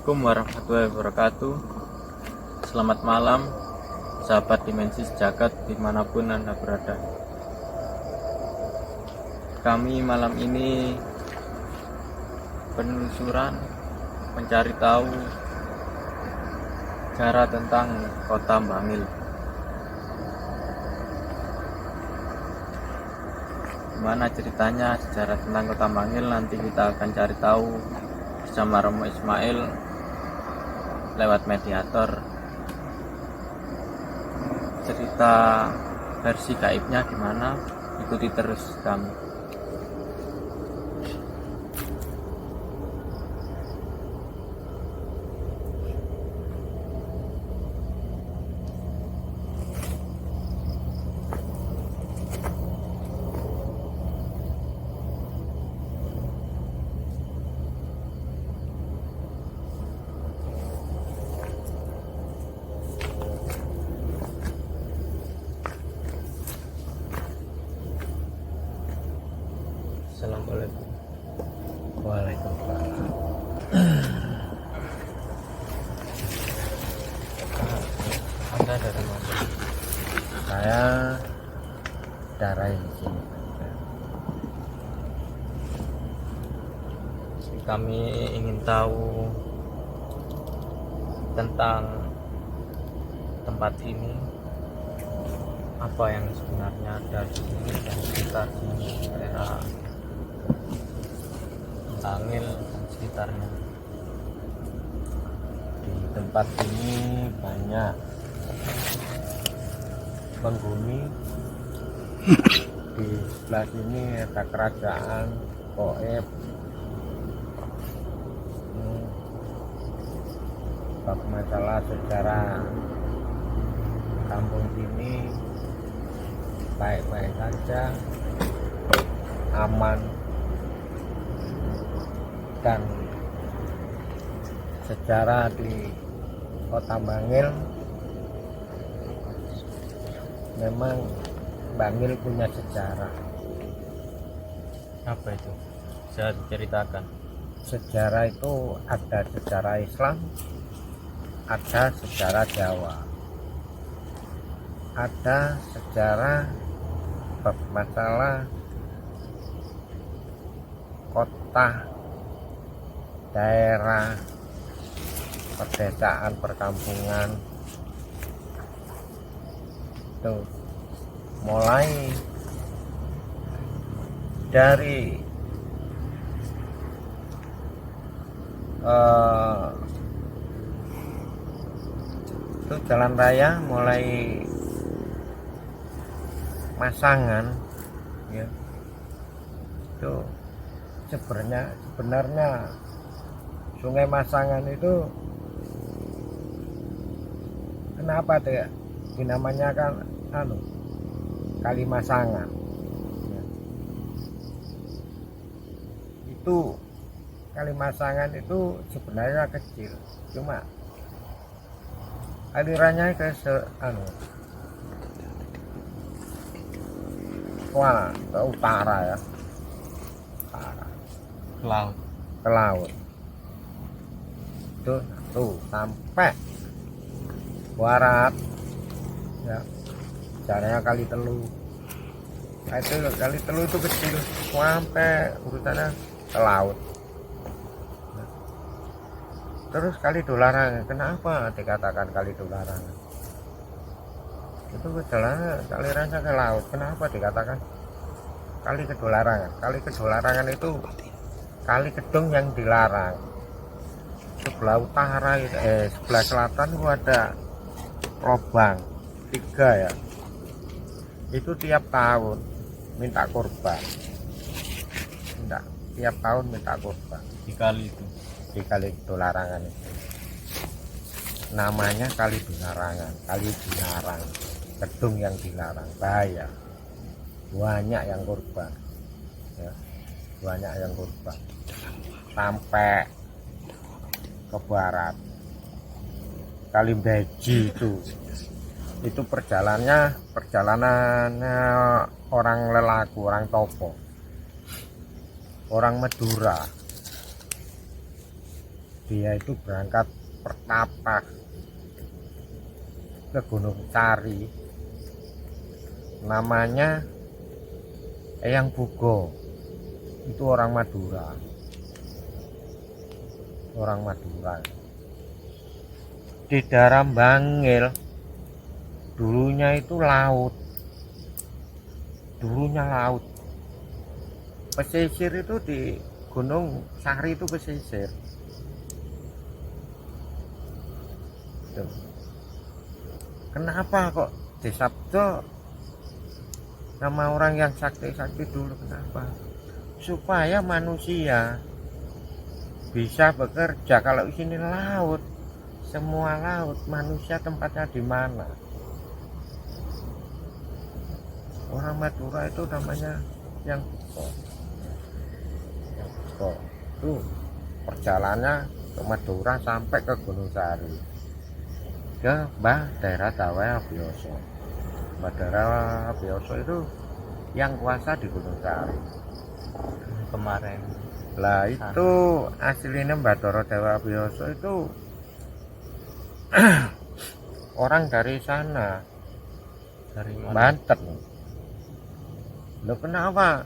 Assalamualaikum warahmatullahi wabarakatuh. Selamat malam sahabat Dimensi Sejagat dimanapun Anda berada. Kami malam ini penelusuran mencari tahu sejarah tentang kota Bangil. Gimana ceritanya sejarah tentang kota Bangil, nanti kita akan cari tahu bersama Romo Ismail lewat mediator. Cerita versi gaibnya gimana? Ikuti terus kami. Assalamualaikum. Waalaikumsalam. Anda dari mana? Saya darai di sini. Kami ingin tahu tentang tempat ini, apa yang sebenarnya ada di sini dan sekitar sini, daerah Bangil dan sekitarnya. Di tempat ini banyak penghuni. Di sebelah sini ada kerajaan Goib. Bab masalah sejarah kampung sini baik-baik saja, aman, dan sejarah di kota Bangil, memang Bangil punya sejarah. Apa itu? Bisa diceritakan? Sejarah itu ada sejarah Islam, ada sejarah Jawa, ada sejarah masalah kota, daerah, pedesaan, perkampungan. Tuh, mulai dari itu jalan raya, mulai Masangan, ya, itu sebenarnya Sungai Masangan itu kenapa tuh dinamanya kan Kali Masangan, ya. Itu Kali Masangan itu sebenarnya kecil, cuma alirannya ke ke utara, ya, ke laut tuh sampai barat, ya, caranya Kali Telu. Nah, itu Kali Telu itu kecil sampai urutannya ke laut. Nah, terus Kali Dolarangan, kenapa dikatakan Kali Dolarangan? Itu jalannya alirannya ke laut, kenapa dikatakan Kali Kedolarangan? Kali Kedolarangan itu kali gedung yang dilarang. Sebelah utara sebelah selatan itu ada lubang 3, ya, itu tiap tahun minta korban, tiap tahun minta korban Di kali itu. di Kali Dolarangan itu. Namanya Kali Dolarangan, kali dilarang, gedung yang dilarang, bahaya, banyak yang korban, ya, banyak yang korban sampai ke barat. Kali Beji itu perjalanannya orang lelaku, orang Topo, orang Madura. dia itu berangkat pertapa ke Gunung Sari, namanya Eyang Bugo. Itu orang Madura, di daerah Bangil dulunya itu laut, pesisir itu di Gunung Sari itu pesisir. Tuh. Kenapa kok di Sabdo nama orang yang sakti-sakti dulu, kenapa? Supaya manusia bisa bekerja. Kalau di sini laut, semua laut, manusia tempatnya di mana? Orang Madura itu namanya yang itu perjalanannya ke Madura sampai ke Gunung Sari, ke Mbah daerah Dawai Abioso. Mbah daerah Abioso itu yang kuasa di Gunung Sari Kemarin lah. Itu aslinya Mbah Dawa Abioso itu orang dari sana, dari mana? Banten. Loh, kenapa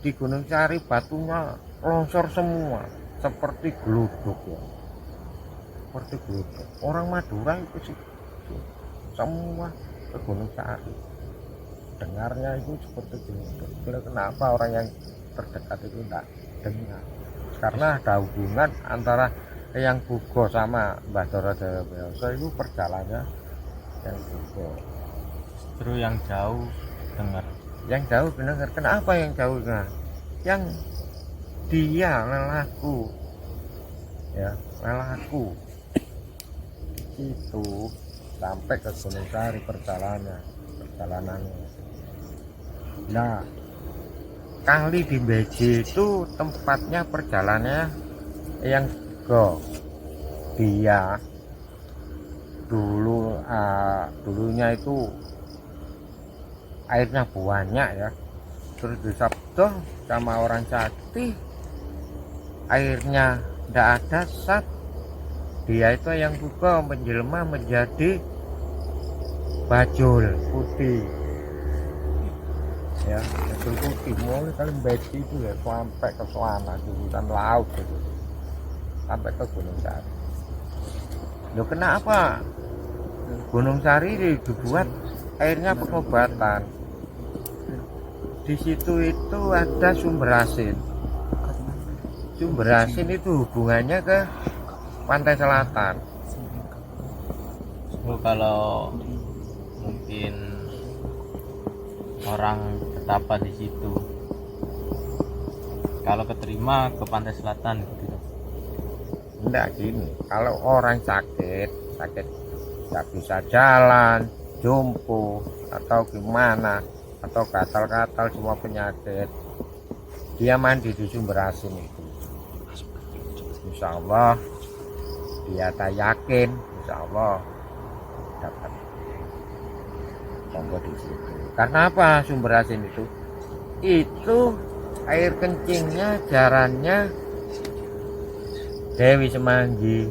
di Gunung Sari batunya longsor semua seperti geluduk ya, seperti geluduk. Orang Madura itu sih semua ke Gunung Sari, dengarnya itu seperti geluduk. Loh, kenapa orang yang terdekat itu enggak dengar? Karena ada hubungan antara Eyang Bugo sama Mbah Dara Abioso. Itu perjalanannya yang Bugo. Justru yang jauh dengar. Yang jauh dengar. Kenapa yang jauh dengar? Yang dia lelaku ya, lelaku itu sampai ke Gunung Sari perjalanannya. Nah, kali di Beji itu tempatnya perjalanannya yang Bugo. Dia dulunya itu airnya banyak ya, terus di Sabdo sama orang sakti airnya tidak ada, sat dia itu yang Bugo menjelma menjadi bajul putih ya, bajul putih. Mulai kali Beji itu ya sampai ke sana di hutan laut gitu, sampai ke Gunung Sari. Loh, kenapa Gunung Sari dibuat airnya pengobatan? Di situ itu ada sumber asin. Sumber asin itu hubungannya ke pantai selatan. So, kalau mungkin orang betapa di situ, kalau keterima ke pantai selatan gitu. Enggak, gini, kalau orang sakit nggak bisa jalan, jompo atau gimana, atau gatal-gatal semua penyakit, dia mandi di sumber asin itu. Insya Allah dia tak yakin, insya Allah dapat monggo di situ. Karena apa sumber asin itu? Itu air kencingnya jarannya Dewi Semanggi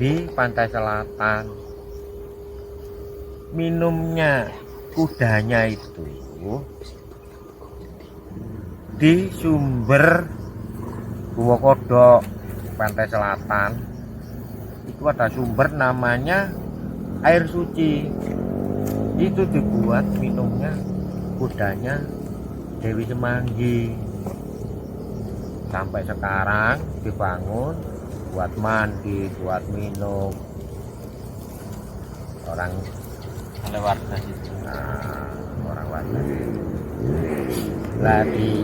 di pantai selatan. Minumnya kudanya itu di sumber Gua Kodok pantai selatan. Itu ada sumber namanya air suci. Itu dibuat minumnya kudanya Dewi Semanggi. Sampai sekarang dibangun buat mandi, buat minum. Orang Oleh warga situ. Nah, orang warga lagi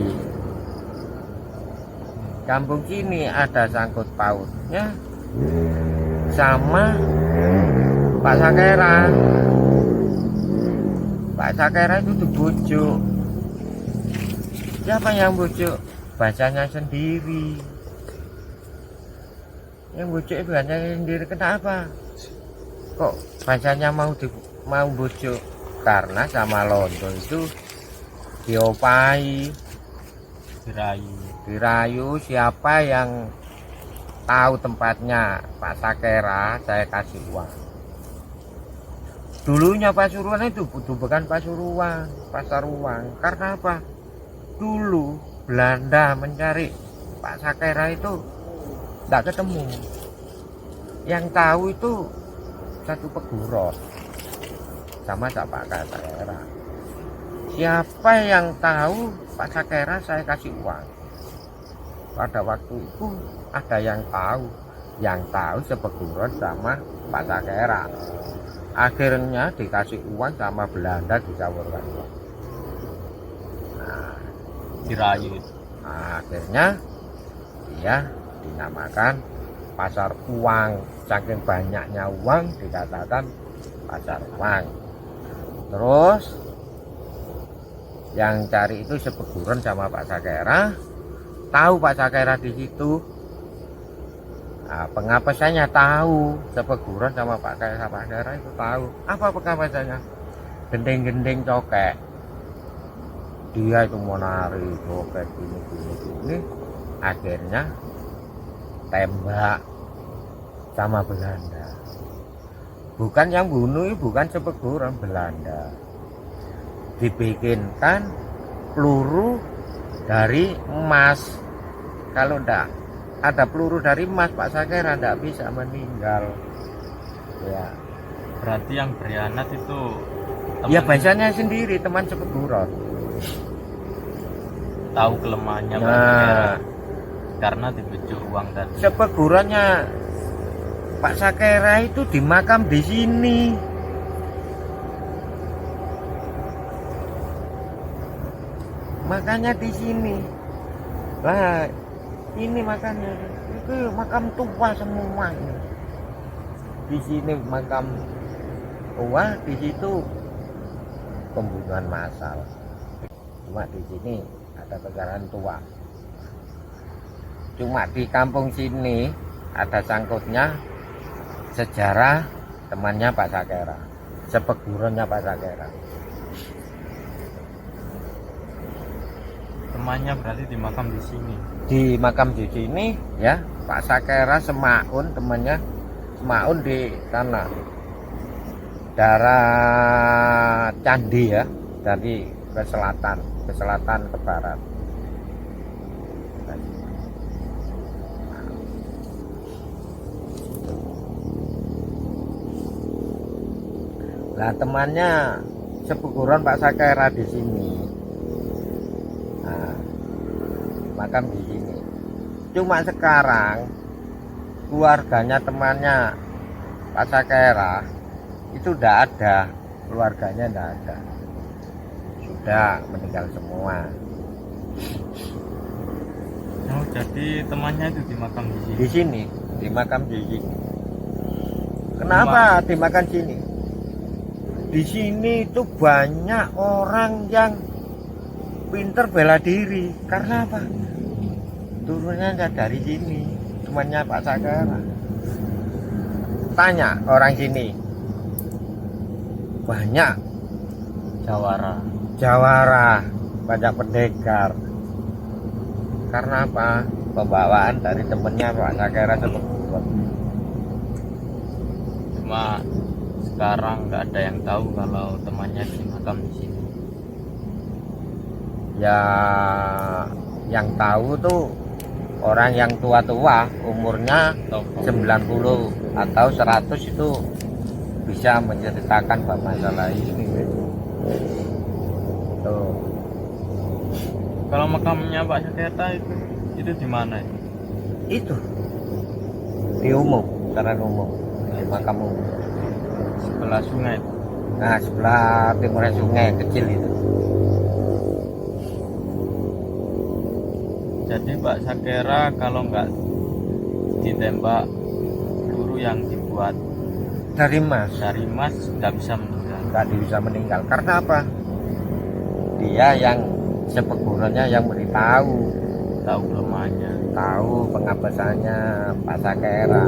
kampung sini ada sangkut pautnya sama Pak Sakera. Pak Sakera itu dibujuk. Siapa yang bujuk? Bacanya sendiri. Yang bujuk itu hanya sendiri. Kenapa? Kok bacanya mau bujuk? Karena sama Londo itu diopai, Dirayu. dirayu siapa yang tahu tempatnya Pak Sakera, saya kasih uang. Dulunya Pasuruan itu bukan Pasuruan, pasar uang. Karena apa? Dulu Belanda mencari Pak Sakera itu tidak ketemu. Yang tahu itu satu Pegurot sama Pak Sakera. Siapa yang tahu Pak Sakera, saya kasih uang. Pada waktu itu ada yang tahu Sepegurot sama Pak Sakera. Akhirnya dikasih uang sama Belanda, dicawarkan uang. Nah, Dirayu. akhirnya dia dinamakan pasar uang. Saking banyaknya uang dikatakan pasar uang. Terus yang cari itu Sepeguron sama Pak Sakera. Tahu Pak Sakera di situ. Nah, pengapesannya tahu, Sepeguron sama Pak Sakera itu tahu. Apa pengapesannya? Gendeng-gendeng cokek. Dia itu mau nari cokek gini. Akhirnya tembak sama Belanda. Bukan yang bunuh, bukan Sepeguron, Belanda. Dibikinkan peluru dari emas. Kalau enggak ada peluru dari emas, Pak Sakera enggak bisa meninggal. Ya. Berarti yang berkhianat itu Ya biasanya sendiri, teman Sepeguron. Tahu kelemahannya Pak Nah, Sakera karena dibujuk uang dan Sepeguronnya Pak Sakera itu dimakam di sini. Makanya di sini. Lah, ini makanya itu makam tua semua ini. Di sini makam tua, di situ pembunuhan massal. Cuma di sini ada pecahan tua. Cuma di kampung sini ada sangkutnya sejarah temannya Pak Sakera, Sepeguronnya Pak Sakera. temannya berarti dimakam di sini. Di makam di sini ya, Pak Sakera Semaun, temannya Semaun di sana daerah Candi ya, dari ke selatan ke barat. Nah, temannya Sepeguron Pak Sakera di sini. Nah, makam di sini. Cuma sekarang keluarganya temannya Pak Sakera itu udah ada, keluarganya udah ada, sudah meninggal semua. Oh, jadi temannya itu dimakam di sini. Di sini, dimakam di sini. Kenapa dimakan sini? Di sini itu banyak orang yang pinter bela diri. Karena apa? Turunnya nggak dari sini, temannya Pak Sakera. Tanya orang sini, banyak jawara, banyak pendekar. Karena apa? Pembawaan dari temennya Pak Sakera Sepeguron. Cuma sekarang nggak ada yang tahu kalau temannya dimakam di sini. Ya, yang tahu tuh orang yang tua-tua, umurnya 90 atau 100 itu bisa menceritakan masalah ini. Tuh. Kalau makamnya Pak Sakera itu di mana itu? Itu di umum, jalan umum, di makam umum. Sebelah sungai itu. Nah, sebelah timurnya sungai kecil itu. Jadi Pak Sakera kalau nggak ditembak peluru yang dibuat Dari emas, dari emas nggak bisa meninggal. nggak bisa meninggal. Karena apa? Dia yang Sepeguronnya yang beritahu, Tahu kelemahannya. tahu pengapesannya Pak Sakera.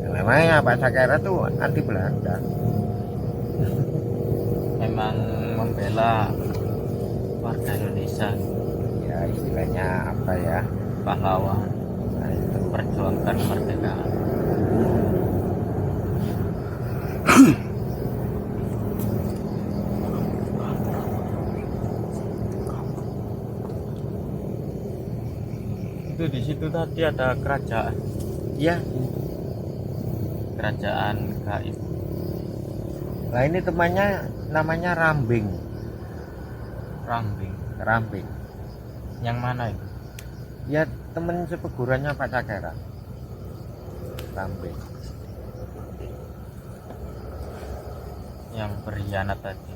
Memangnya Pak Sakera tuh anti Belanda. Memang membela warga Indonesia. Ya, ya istilahnya apa ya, pahlawan nah, itu perjuangkan kemerdekaan. Itu di situ tadi ada kerajaan ya. kerajaan gaib. Nah ini temannya namanya Rambing. Rambing Rambing yang mana itu? ya, temen sepegurannya Pak Cakera. Rambing Yang berkhianat tadi.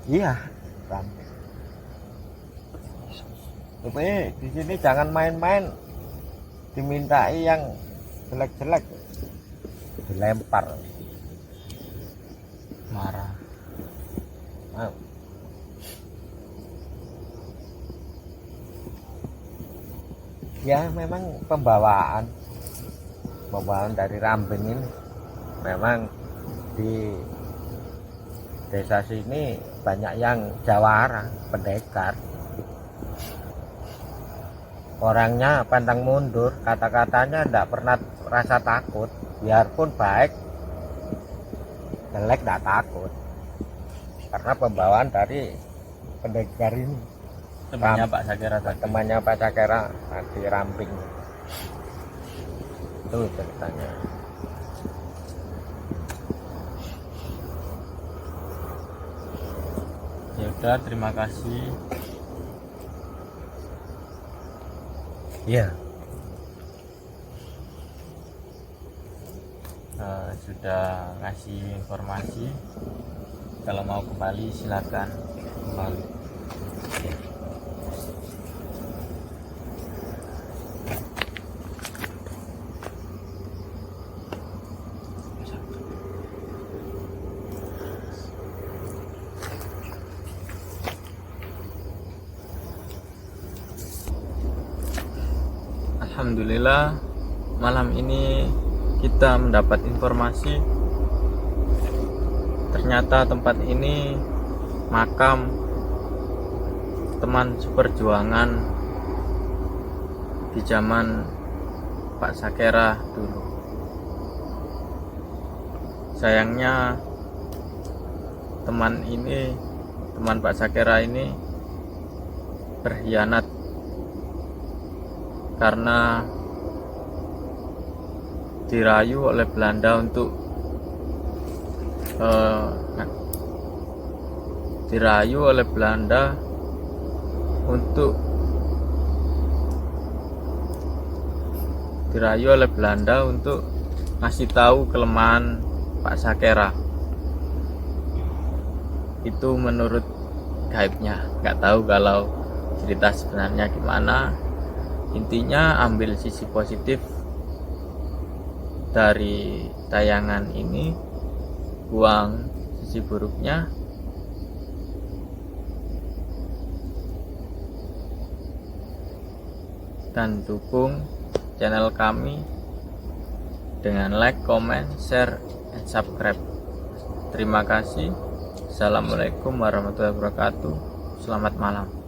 iya, Rambing. Tapi di sini jangan main-main, dimintai yang jelek-jelek dilempar. Marah. Nah, ya memang pembawaan dari Rambing ini memang di desa sini banyak yang jawara, pendekar. Orangnya pantang mundur, kata-katanya tidak pernah rasa takut, biarpun baik jelek tidak takut, karena pembawaan dari pendekar ini. Temannya Pak Cakera tadi. Temannya Pak Cakera di Rambing itu ceritanya. Ya udah, terima kasih. Iya. Sudah ngasih informasi. Kalau mau kembali silakan kembali. Alhamdulillah, malam ini kita mendapat informasi ternyata tempat ini makam teman seperjuangan di zaman Pak Cakera dulu. Sayangnya teman Pak Cakera ini berkhianat karena dirayu oleh Belanda untuk ngasih tahu kelemahan Pak Cakera. Itu menurut gaibnya, nggak tahu kalau cerita sebenarnya gimana. Intinya ambil sisi positif dari tayangan ini, buang sisi buruknya. Dan dukung channel kami dengan like, comment, share, dan subscribe. Terima kasih. Assalamualaikum warahmatullahi wabarakatuh. Selamat malam.